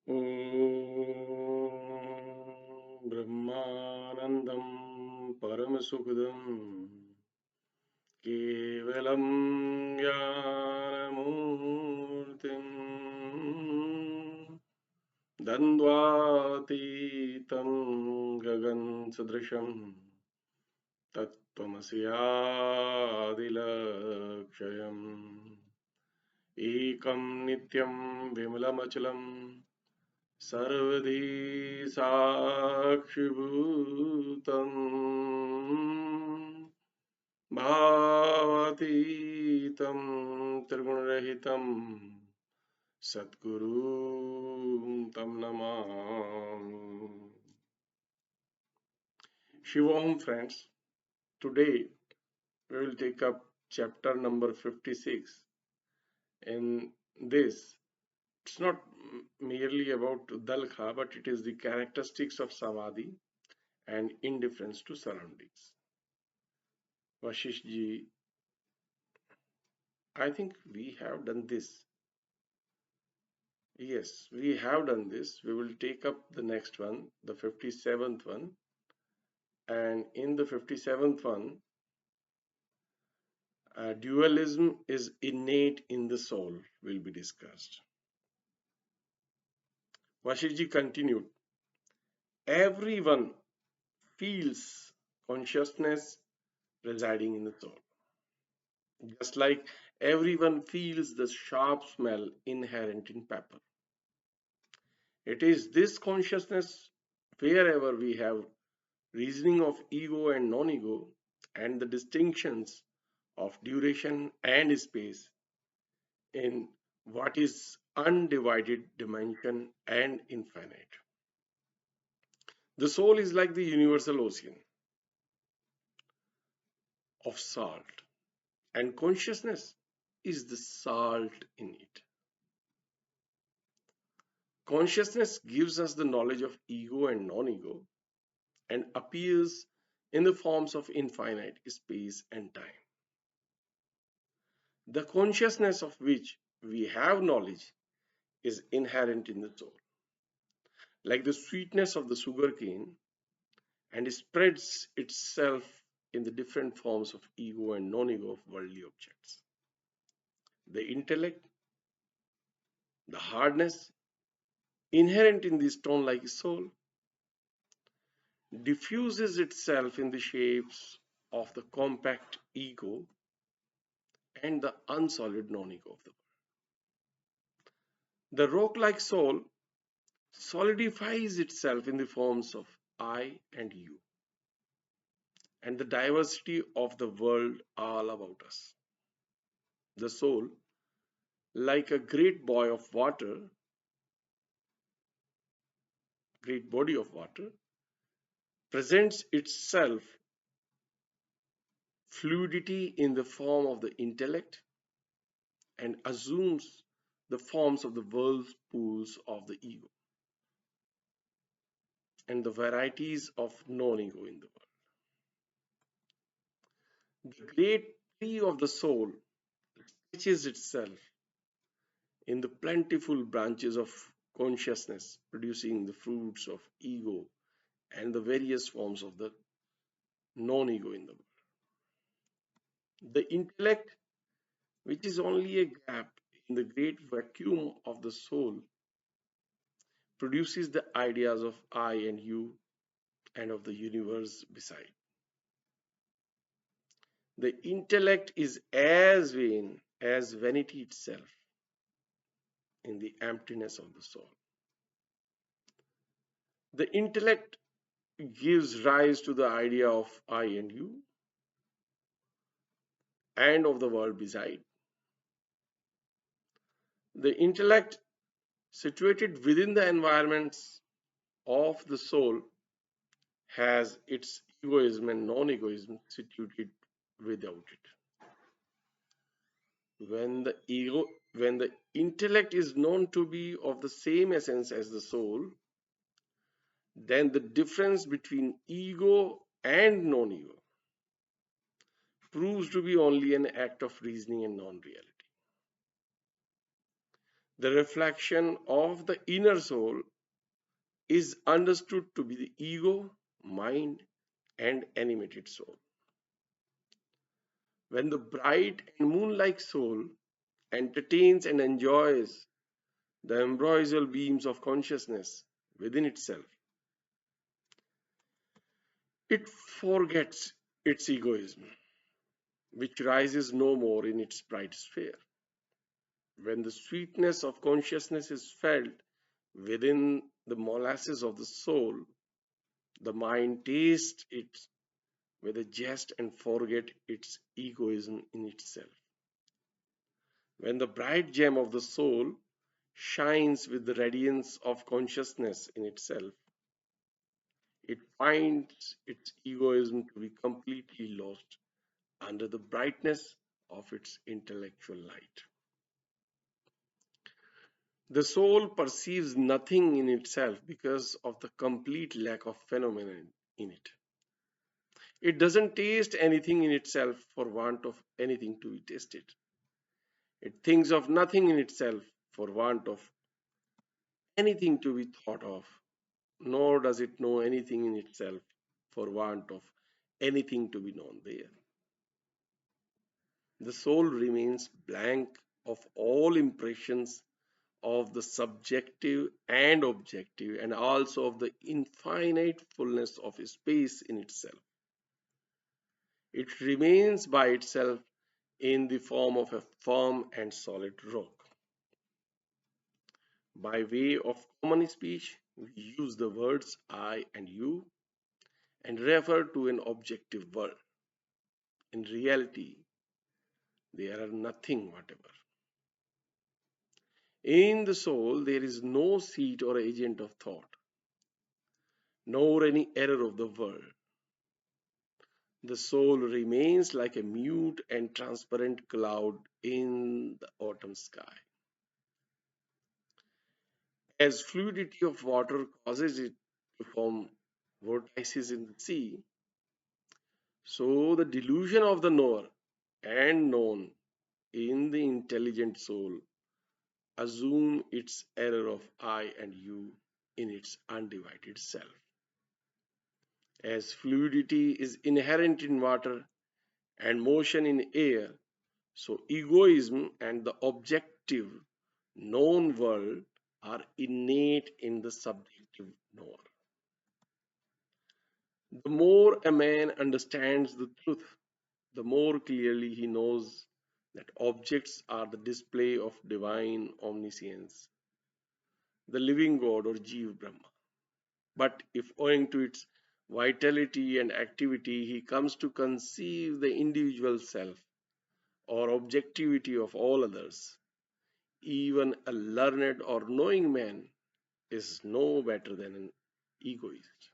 ॐ ब्रह्मानन्दं परमसुखदं केवलं ज्ञानमूर्तिम् द्वन्द्वातीतं गगनसदृशं तत्त्वमस्यादिलक्ष्यम् एकं नित्यं विमलमचलं सर्वधी साक्षिभूतम् भावातीतं त्रिगुणरहितं सद्गुरुं तं Namami. Shivom friends, today we will take up chapter number 56. In this, it's not merely about Dalkha, but it is the characteristics of Samadhi and indifference to surroundings. Vasishtha, I think we have done this. Yes, we have done this. We will take up the next one, the 57th one. And in the 57th one, dualism is innate in the soul will be discussed. Vasishtha continued, everyone feels consciousness residing in the soul. Just like everyone feels the sharp smell inherent in pepper. It is this consciousness, wherever we have reasoning of ego and non-ego, and the distinctions of duration and space in what is undivided dimension and infinite. The soul is like the universal ocean of salt, and consciousness is the salt in it. Consciousness gives us the knowledge of ego and non-ego and appears in the forms of infinite space and time. The consciousness of which we have knowledge is inherent in the soul, like the sweetness of the sugar cane, and spreads itself in the different forms of ego and non-ego of worldly objects. The intellect, the hardness inherent in the stone-like soul, diffuses itself in the shapes of the compact ego and the unsolid non-ego of the world. The rock-like soul solidifies itself in the forms of I and you, and the diversity of the world all about us. The soul, like a great body of water, presents itself fluidity in the form of the intellect and assumes the forms of the whirlpools of the ego and the varieties of non-ego in the world. The great tree of the soul stretches itself in the plentiful branches of consciousness, producing the fruits of ego and the various forms of the non-ego in the world. The intellect, which is only a gap in the great vacuum of the soul, produces the ideas of I and you and of the universe beside. The intellect is as vain as vanity itself in the emptiness of the soul. The intellect gives rise to the idea of I and you and of the world beside. The intellect, situated within the environments of the soul, has its egoism and non-egoism situated without it. When the intellect is known to be of the same essence as the soul, then the difference between ego and non-ego proves to be only an act of reasoning and non-reality. The reflection of the inner soul is understood to be the ego, mind, and animated soul. When the bright and moon-like soul entertains and enjoys the ambrosial beams of consciousness within itself, it forgets its egoism, which rises no more in its bright sphere. When the sweetness of consciousness is felt within the molasses of the soul, the mind tastes it with a jest and forget its egoism in itself. When the bright gem of the soul shines with the radiance of consciousness in itself, it finds its egoism to be completely lost under the brightness of its intellectual light. The soul perceives nothing in itself because of the complete lack of phenomena in it. It doesn't taste anything in itself for want of anything to be tasted. It thinks of nothing in itself for want of anything to be thought of, nor does it know anything in itself for want of anything to be known there. The soul remains blank of all impressions of the subjective and objective, and also of the infinite fullness of space in itself. It remains by itself in the form of a firm and solid rock. By way of common speech, we use the words I and you and refer to an objective world. In reality, they are nothing whatever. In the soul, there is no seat or agent of thought, nor any error of the world. The soul remains like a mute and transparent cloud in the autumn sky. As fluidity of water causes it to form vortices in the sea, so the delusion of the knower and known in the intelligent soul assume its error of I and you in its undivided self. As fluidity is inherent in water and motion in air, so egoism and the objective known world are innate in the subjective knower. The more a man understands the truth, the more clearly he knows that objects are the display of divine omniscience, the living God or Jeev Brahma. But if owing to its vitality and activity he comes to conceive the individual self or objectivity of all others, even a learned or knowing man is no better than an egoist.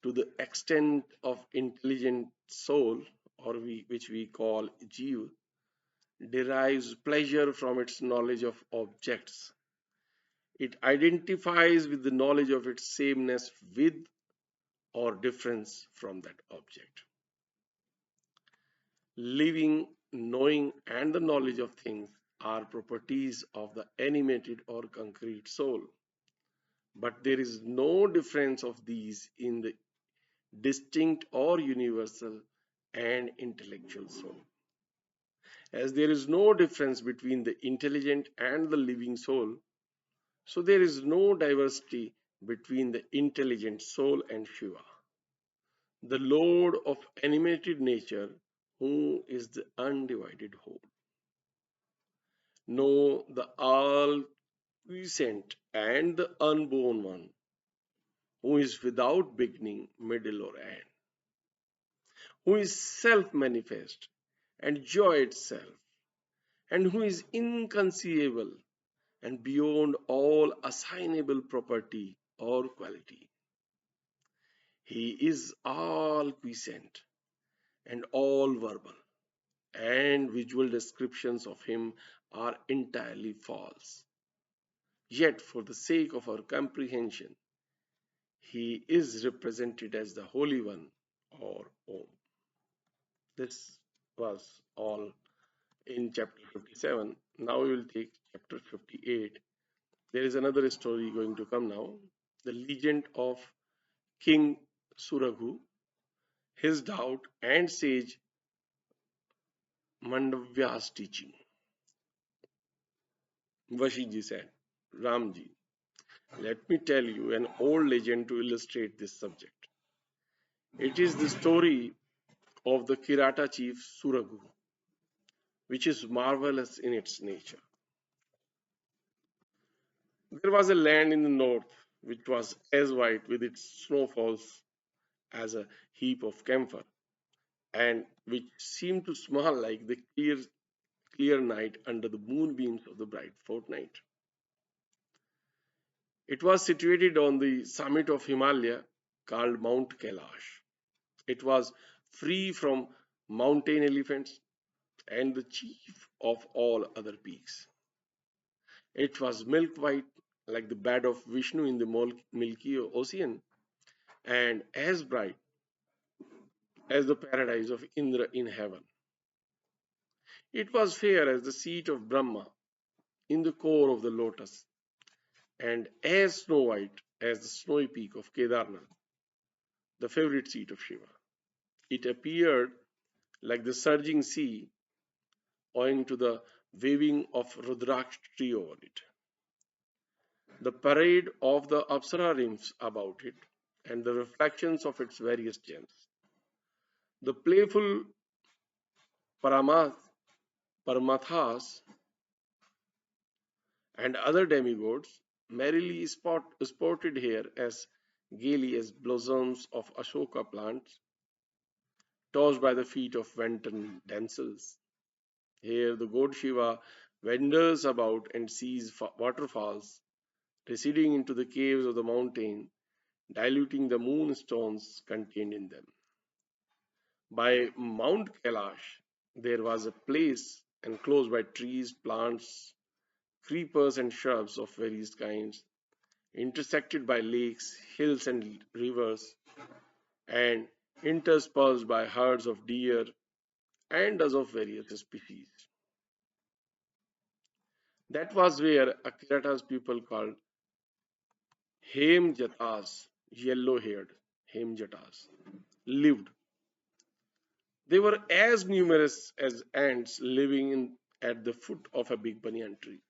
To the extent of intelligent soul, or which we call Jeev, derives pleasure from its knowledge of objects. It identifies with the knowledge of its sameness with or difference from that object. Living, knowing, and the knowledge of things are properties of the animated or concrete soul. But there is no difference of these in the distinct or universal and intellectual soul. As there is no difference between the intelligent and the living soul, so there is no diversity between the intelligent soul and Shiva, the Lord of animated nature, who is the undivided whole. No, the all quiescent and the unborn one, who is without beginning, middle, or end, who is self manifest and joy itself, and who is inconceivable and beyond all assignable property or quality. He is all quiescent and all verbal, and visual descriptions of him are entirely false. Yet, for the sake of our comprehension, he is represented as the Holy One or Om. This was all in chapter 57. Now we will take chapter 58, there is another story going to come now. The legend of King Suraghu, his doubt, and sage Mandavya's teaching. Vashiji said, Ramji, let me tell you an old legend to illustrate this subject. It is the story of the Kirata chief Suraghu, which is marvelous in its nature. There was a land in the north which was as white with its snowfalls as a heap of camphor, and which seemed to smile like the clear night under the moonbeams of the bright fortnight. It was situated on the summit of Himalaya called Mount Kailash. It was free from mountain elephants and the chief of all other peaks. It was milk white like the bed of Vishnu in the Milky Ocean and as bright as the paradise of Indra in heaven. It was fair as the seat of Brahma in the core of the lotus and as snow white as the snowy peak of Kedarnath, the favorite seat of Shiva. It appeared like the surging sea owing to the waving of Rudraksh tree over it. The parade of the Apsara rims about it and the reflections of its various gems. The playful Paramath, Paramathas and other demigods merrily sported here as gaily as blossoms of Ashoka plants tossed by the feet of wanton damsels. Here the god Shiva wanders about and sees waterfalls receding into the caves of the mountain, diluting the moonstones contained in them. By Mount Kailash, there was a place enclosed by trees, plants, creepers, and shrubs of various kinds, intersected by lakes, hills, and rivers, and interspersed by herds of deer and others of various species. That was where Akirata's people called Hemjatas, yellow haired Hemjatas, lived. They were as numerous as ants living at the foot of a big banyan tree.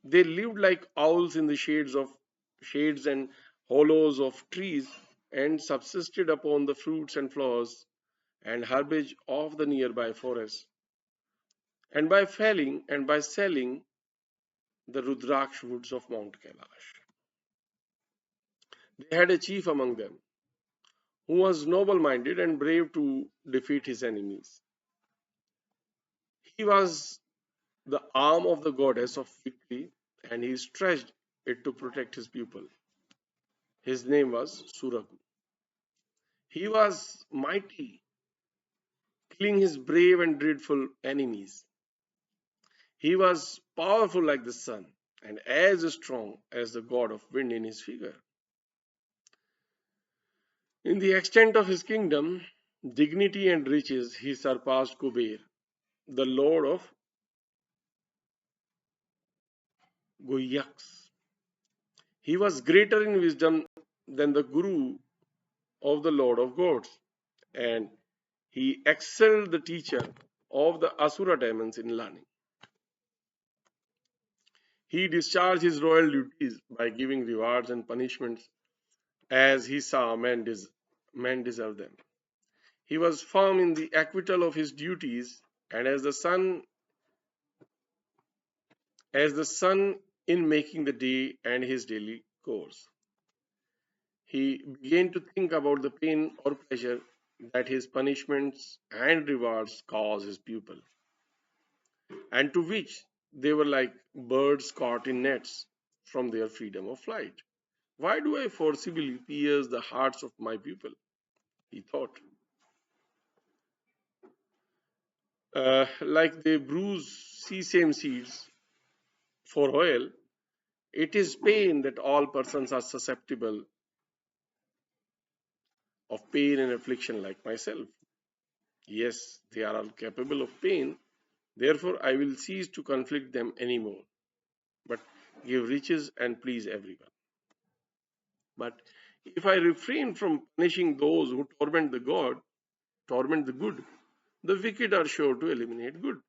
They lived like owls in the shades and hollows of trees and subsisted upon the fruits and flowers and herbage of the nearby forest, and by felling and by selling the Rudraksh woods of Mount Kailash. They had a chief among them who was noble minded and brave to defeat his enemies. He was the arm of the goddess of victory and he stretched it to protect his people. His name was Suraghu. He was mighty, killing his brave and dreadful enemies. He was powerful like the sun and as strong as the god of wind in his figure. In the extent of his kingdom, dignity and riches, he surpassed Kuber, the lord of Goyaks. He was greater in wisdom than the guru of the lord of gods, and he excelled the teacher of the Asura demons in learning. He discharged his royal duties by giving rewards and punishments as he saw men deserve them. He was firm in the acquittal of his duties, and as the sun in making the day and his daily course. He began to think about the pain or pleasure that his punishments and rewards cause his pupil, and to which they were like birds caught in nets from their freedom of flight. Why do I forcibly pierce the hearts of my people? He thought. Like they bruise sesame seeds for oil, it is pain that all persons are susceptible of pain and affliction like myself. Yes, they are all capable of pain, Therefore, I will cease to conflict them any more, but give riches and please everyone. But if I refrain from punishing those who torment the good, the wicked are sure to eliminate good.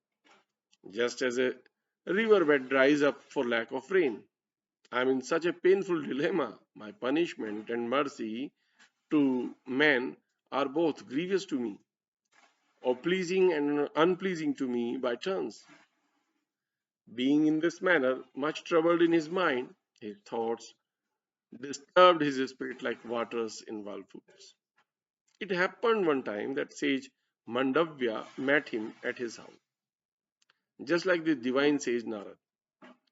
Just as a riverbed dries up for lack of rain, I am in such a painful dilemma. My punishment and mercy to men are both grievous to me, or pleasing and unpleasing to me by turns. Being in this manner, much troubled in his mind, his thoughts disturbed his spirit like waters in whirlpools. It happened one time that sage Mandavya met him at his house, just like the divine sage Narad.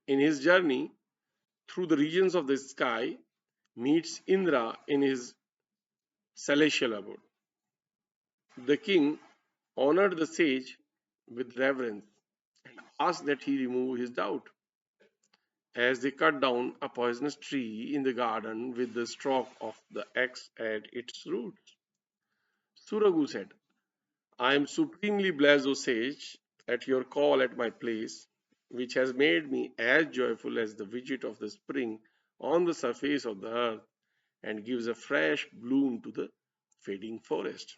In his journey through the regions of the sky, meets Indra in his celestial abode. The king honored the sage with reverence and asked that he remove his doubt. As they cut down a poisonous tree in the garden with the stroke of the axe at its roots, Suraghu said, I am supremely blessed, O sage, at your call at my place, which has made me as joyful as the visit of the spring on the surface of the earth and gives a fresh bloom to the fading forest.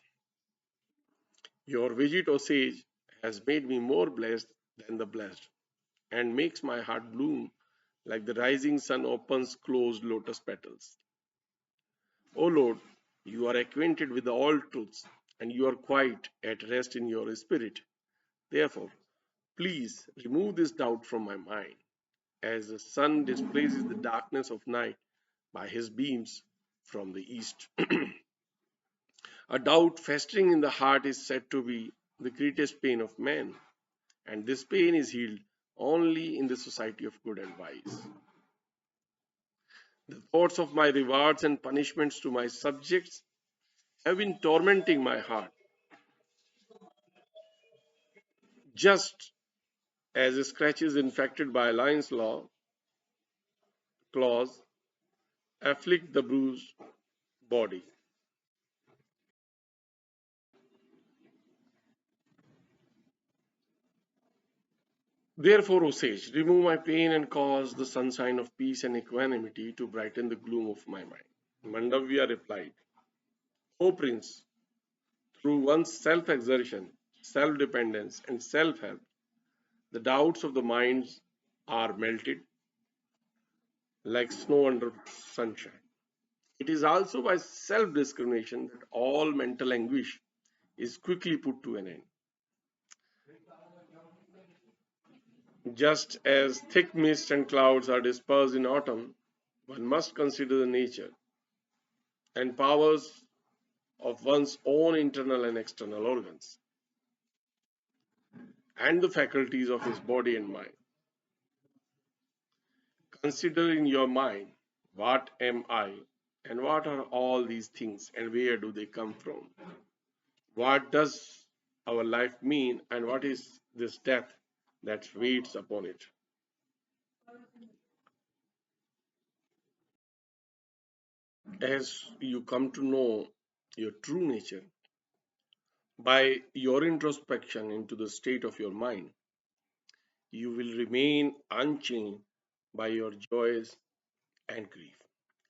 Your visit, O sage, has made me more blessed than the blessed, and makes my heart bloom like the rising sun opens closed lotus petals. O Lord, you are acquainted with all truths, and you are quite at rest in your spirit. Therefore, please remove this doubt from my mind, as the sun displaces the darkness of night by his beams from the east. A doubt festering in the heart is said to be the greatest pain of man, and this pain is healed only in the society of good and wise. The thoughts of my rewards and punishments to my subjects have been tormenting my heart, just as scratches infected by a lion's claws afflict the bruised body. Therefore, O sage, remove my pain and cause the sunshine of peace and equanimity to brighten the gloom of my mind. Mandavya replied, O prince, through one's self exertion, self dependence, and self help, the doubts of the minds are melted like snow under sunshine. It is also by self discrimination that all mental anguish is quickly put to an end. Just as thick mist and clouds are dispersed in autumn, one must consider the nature and powers of one's own internal and external organs, and the faculties of his body and mind. Consider in your mind, what am I, and what are all these things, and where do they come from? What does our life mean, and what is this death that waits upon it? As you come to know your true nature by your introspection into the state of your mind, you will remain unchanged by your joys and grief,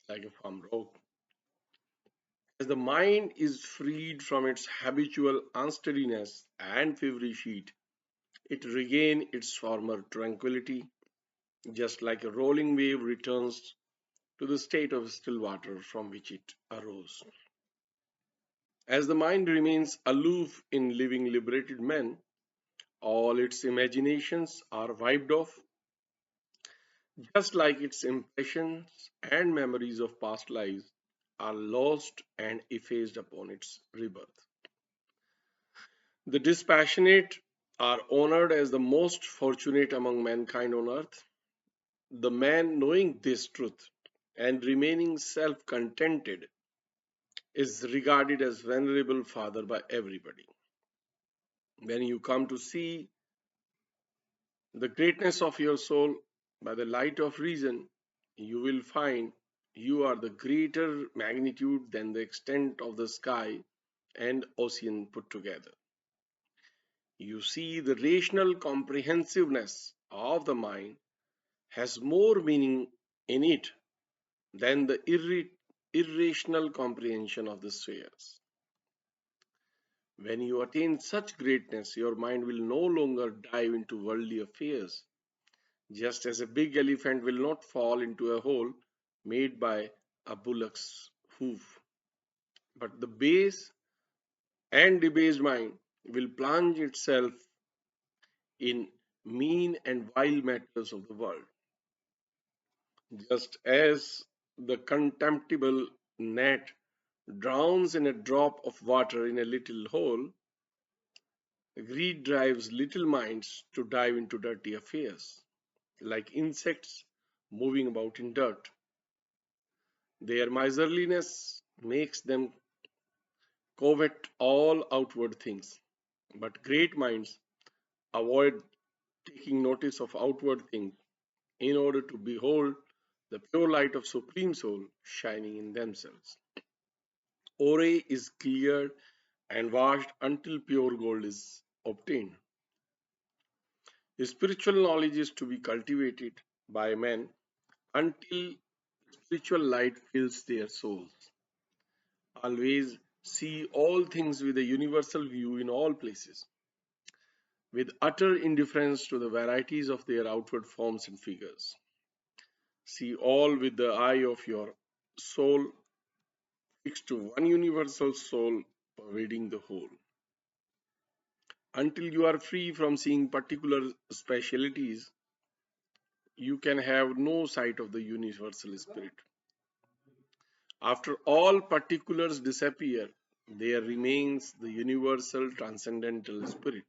like a firm rock. As the mind is freed from its habitual unsteadiness and feverish heat, it regains its former tranquility, just like a rolling wave returns to the state of still water from which it arose. As the mind remains aloof in living liberated men, all its imaginations are wiped off, just like its impressions and memories of past lives are lost and effaced upon its rebirth. The dispassionate are honored as the most fortunate among mankind on earth. The man knowing this truth and remaining self contented is regarded as venerable father by everybody. When you come to see the greatness of your soul by the light of reason, you will find you are the greater magnitude than the extent of the sky and ocean put together. You see, the rational comprehensiveness of the mind has more meaning in it than the irrational comprehension of the spheres. When you attain such greatness, your mind will no longer dive into worldly affairs, just as a big elephant will not fall into a hole made by a bullock's hoof. But the base and debased mind will plunge itself in mean and vile matters of the world, just as the contemptible gnat drowns in a drop of water in a little hole. Greed drives little minds to dive into dirty affairs, like insects moving about in dirt. Their miserliness makes them covet all outward things, but great minds avoid taking notice of outward things in order to behold the pure light of Supreme Soul shining in themselves. Ore is cleared and washed until pure gold is obtained. Spiritual knowledge is to be cultivated by men until spiritual light fills their souls. Always see all things with a universal view in all places, with utter indifference to the varieties of their outward forms and figures. See all with the eye of your soul fixed to one universal soul pervading the whole. Until you are free from seeing particular specialities, you can have no sight of the universal spirit. After all particulars disappear, there remains the universal transcendental spirit.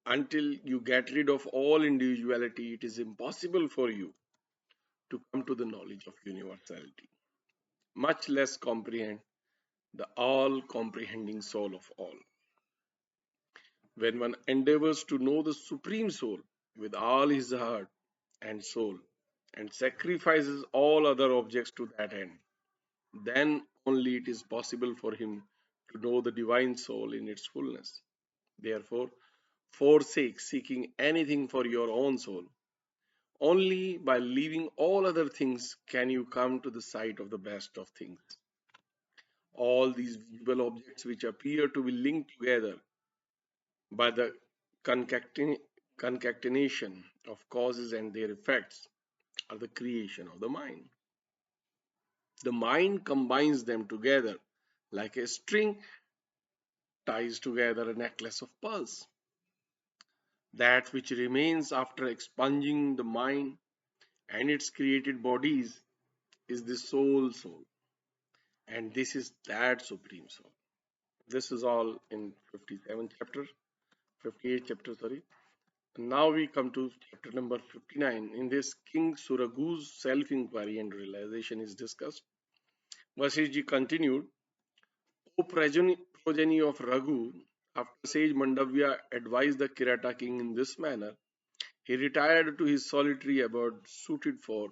Until you get rid of all individuality, it is impossible for you to come to the knowledge of universality, much less comprehend the all comprehending soul of all. When one endeavors to know the Supreme Soul with all his heart and soul and sacrifices all other objects to that end, then only it is possible for him to know the divine soul in its fullness. Therefore, forsake seeking anything for your own soul. Only by leaving all other things can you come to the sight of the best of things. All these visible objects which appear to be linked together by the concatenation of causes and their effects are the creation of the mind. The mind combines them together like a string ties together a necklace of pearls. That which remains after expunging the mind and its created bodies is the soul, and this is that supreme soul. This is all in 57th chapter, 58th chapter, sorry. Now we come to chapter number 59. In this, King Suraghu's self-inquiry and realization is discussed. Vasishtha continued, O progeny of Raghu, after sage Mandavya advised the Kirata king in this manner, he retired to his solitary abode suited for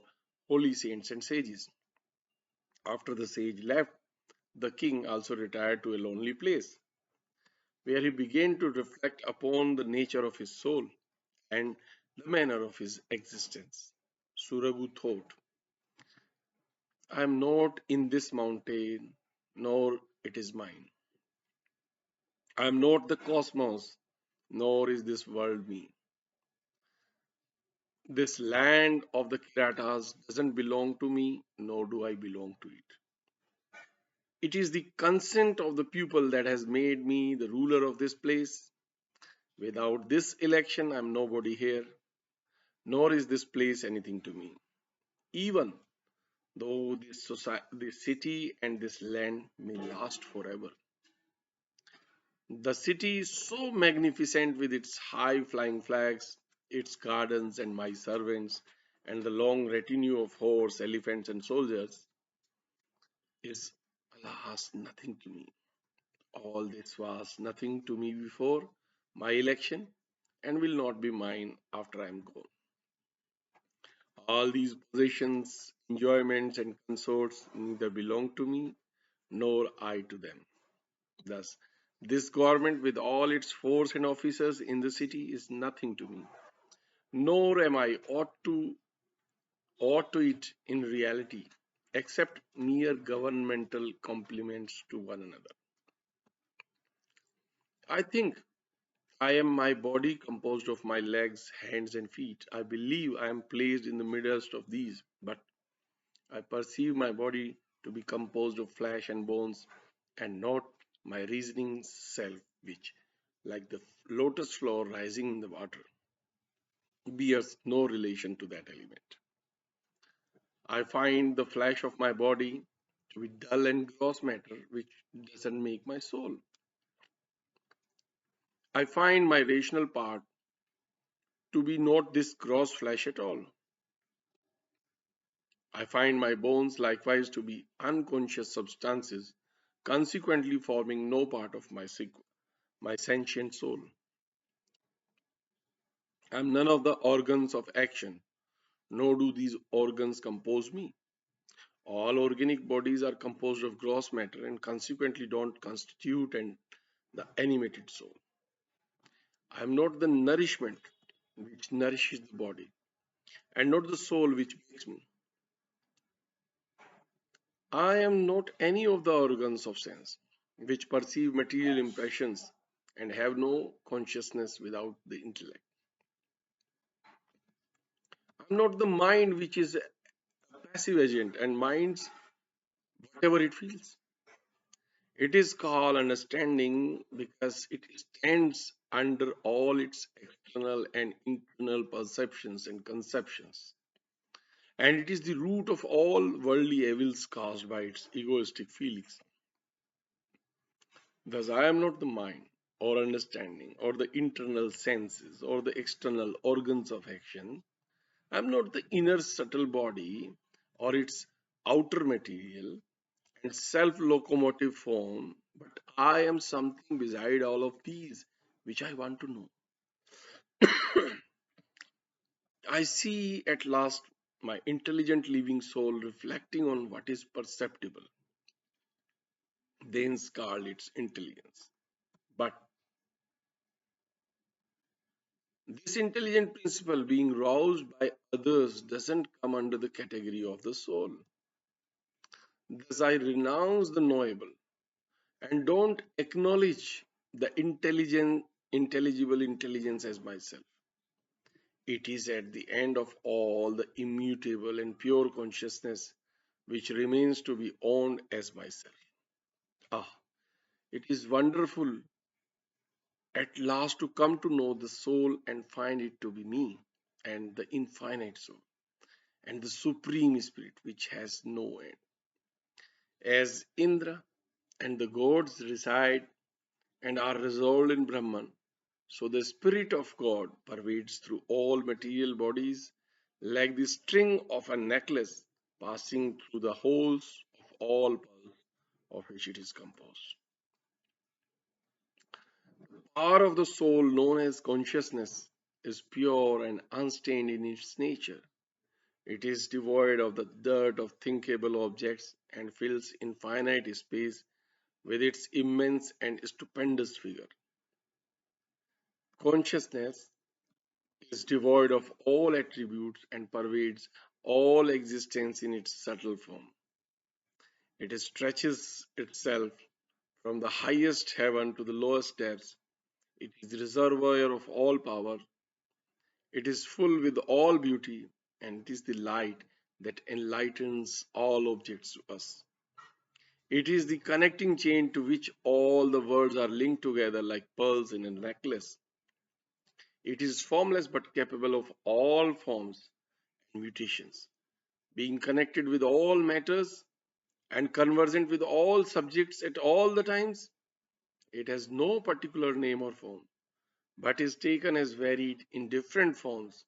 holy saints and sages. After the sage left, the king also retired to a lonely place, where he began to reflect upon the nature of his soul and the manner of his existence. Suraghu thought, I am not in this mountain, nor it is mine. I am not the cosmos, nor is this world me. This land of the Kiratas doesn't belong to me, nor do I belong to it. It is the consent of the people that has made me the ruler of this place. Without this election, I am nobody here, nor is this place anything to me. Even though this city and this land may last forever. The city is so magnificent with its high flying flags, its gardens and my servants, and the long retinue of horse, elephants, and soldiers is, alas, nothing to me. All this was nothing to me before my election and will not be mine after I am gone. All these possessions, enjoyments, and consorts neither belong to me nor I to them. Thus, This government, with all its force and officers in the city, is nothing to me, nor am I ought to it in reality, except mere governmental compliments to one another. I think I am my body composed of my legs, hands, and feet. I believe I am placed in the midst of these, but I perceive my body to be composed of flesh and bones, and not my reasoning self, which, like the lotus flower rising in the water, bears no relation to that element. I find the flesh of my body to be dull and gross matter, which doesn't make my soul. I find my rational part to be not this gross flesh at all. I find my bones likewise to be unconscious substances, consequently forming no part of my sentient soul. I am none of the organs of action, nor do these organs compose me. All organic bodies are composed of gross matter and consequently don't constitute the animated soul. I am not the nourishment which nourishes the body, and not the soul which makes me. I am not any of the organs of sense which perceive material impressions and have no consciousness without the intellect. I am not the mind which is a passive agent and minds whatever it feels. It is called understanding because it stands under all its external and internal perceptions and conceptions. And it is the root of all worldly evils caused by its egoistic feelings. Thus, I am not the mind or understanding or the internal senses or the external organs of action. I am not the inner subtle body or its outer material and self locomotive form, but I am something beside all of these which I want to know. I see at last my intelligent living soul reflecting on what is perceptible, then called its intelligence. But this intelligent principle being roused by others doesn't come under the category of the soul. Thus, I renounce the knowable and don't acknowledge the intelligible intelligence as myself. It is at the end of all the immutable and pure consciousness which remains to be owned as myself. Ah, it is wonderful at last to come to know the soul and find it to be me and the infinite soul and the supreme spirit which has no end. As Indra and the gods reside and are resolved in Brahman, so the spirit of God pervades through all material bodies like the string of a necklace passing through the holes of all pearls of which it is composed. Power of the soul, known as consciousness, is pure and unstained in its nature. It is devoid of the dirt of thinkable objects and fills infinite space with its immense and stupendous figure. Consciousness is devoid of all attributes and pervades all existence in its subtle form. It stretches itself from the highest heaven to the lowest depths. It is the reservoir of all power. It is full with all beauty, and it is the light that enlightens all objects to us. It is the connecting chain to which all the worlds are linked together like pearls in a necklace. It is formless but capable of all forms and mutations, being connected with all matters and conversant with all subjects at all the times. It has no particular name or form, but is taken as varied in different forms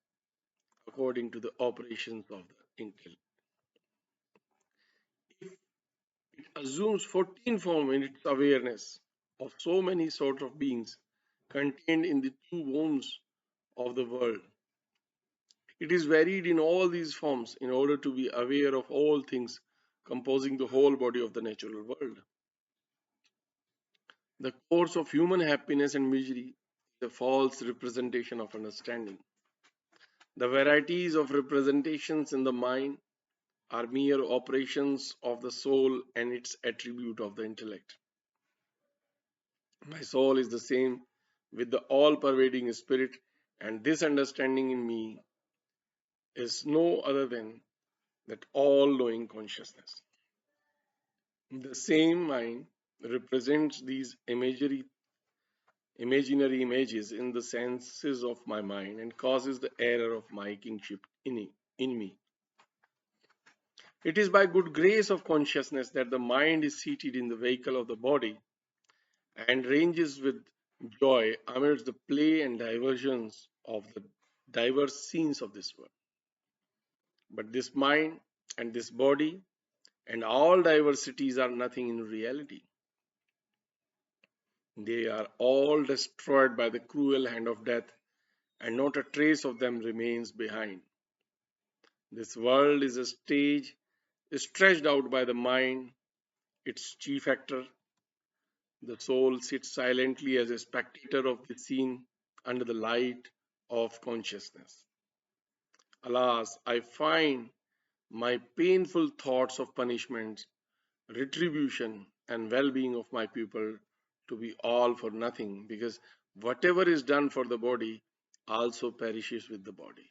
according to the operations of the intellect. If it assumes 14 forms in its awareness of so many sorts of beings contained in the two wombs of the world, it is varied in all these forms in order to be aware of all things composing the whole body of the natural world. The course of human happiness and misery is a false representation of understanding. The varieties of representations in the mind are mere operations of the soul and its attribute of the intellect. My soul is the same with the all pervading spirit, and this understanding in me is no other than that all knowing consciousness. The same mind represents these imaginary images in the senses of my mind and causes the error of my kingship in me. It is by good grace of consciousness that the mind is seated in the vehicle of the body and ranges with joy amidst the play and diversions of the diverse scenes of this world. But this mind and this body and all diversities are nothing in reality. They are all destroyed by the cruel hand of death, and not a trace of them remains behind. This world is a stage stretched out by the mind, its chief actor. The soul sits silently as a spectator of the scene under the light of consciousness. Alas, I find my painful thoughts of punishment, retribution, and well being of my people to be all for nothing, because whatever is done for the body also perishes with the body.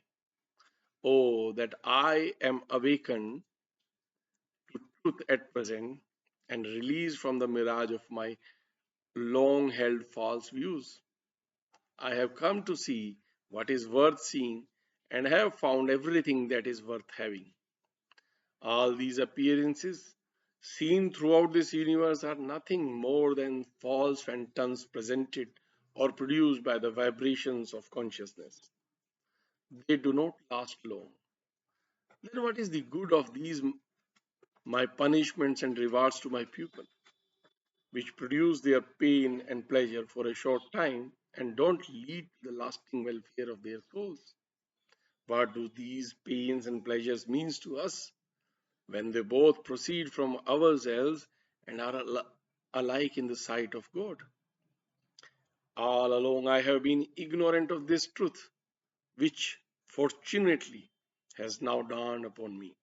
Oh, that I am awakened to truth at present and released from the mirage of my long held false views. I have come to see what is worth seeing and have found everything that is worth having. All these appearances seen throughout this universe are nothing more than false phantoms presented or produced by the vibrations of consciousness. They do not last long. Then what is the good of these my punishments and rewards to my pupil, which produce their pain and pleasure for a short time and don't lead to the lasting welfare of their souls? What do these pains and pleasures mean to us when they both proceed from ourselves and are alike in the sight of God? All along I have been ignorant of this truth, which fortunately has now dawned upon me.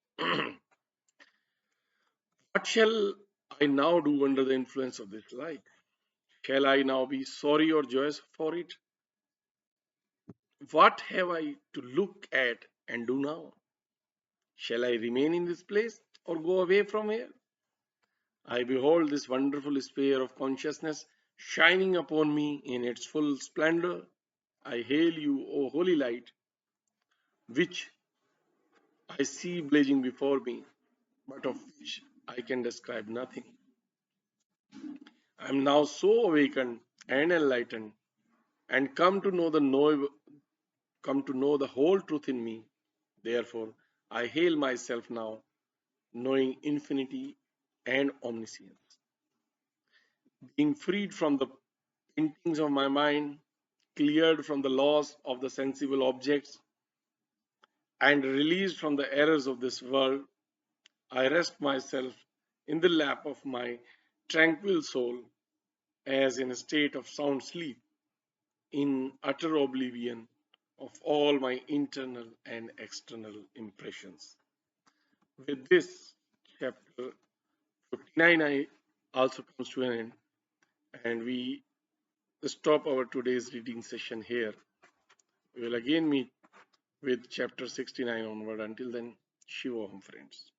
What shall I now do under the influence of this light? Shall I now be sorry or joyous for it? What have I to look at and do now? Shall I remain in this place or go away from here? I behold this wonderful sphere of consciousness shining upon me in its full splendor. I hail you, O holy light, which I see blazing before me, but of which I can describe nothing. I am now so awakened and enlightened, and come to know the whole truth in me. Therefore, I hail myself now, knowing infinity and omniscience, being freed from the paintings of my mind, cleared from the laws of the sensible objects, and released from the errors of this world. I rest myself in the lap of my tranquil soul, as in a state of sound sleep, in utter oblivion of all my internal and external impressions. With this, chapter 59 also comes to an end, and we stop our today's reading session here. We will again meet with chapter 69 onward. Until then, Shivoham, friends.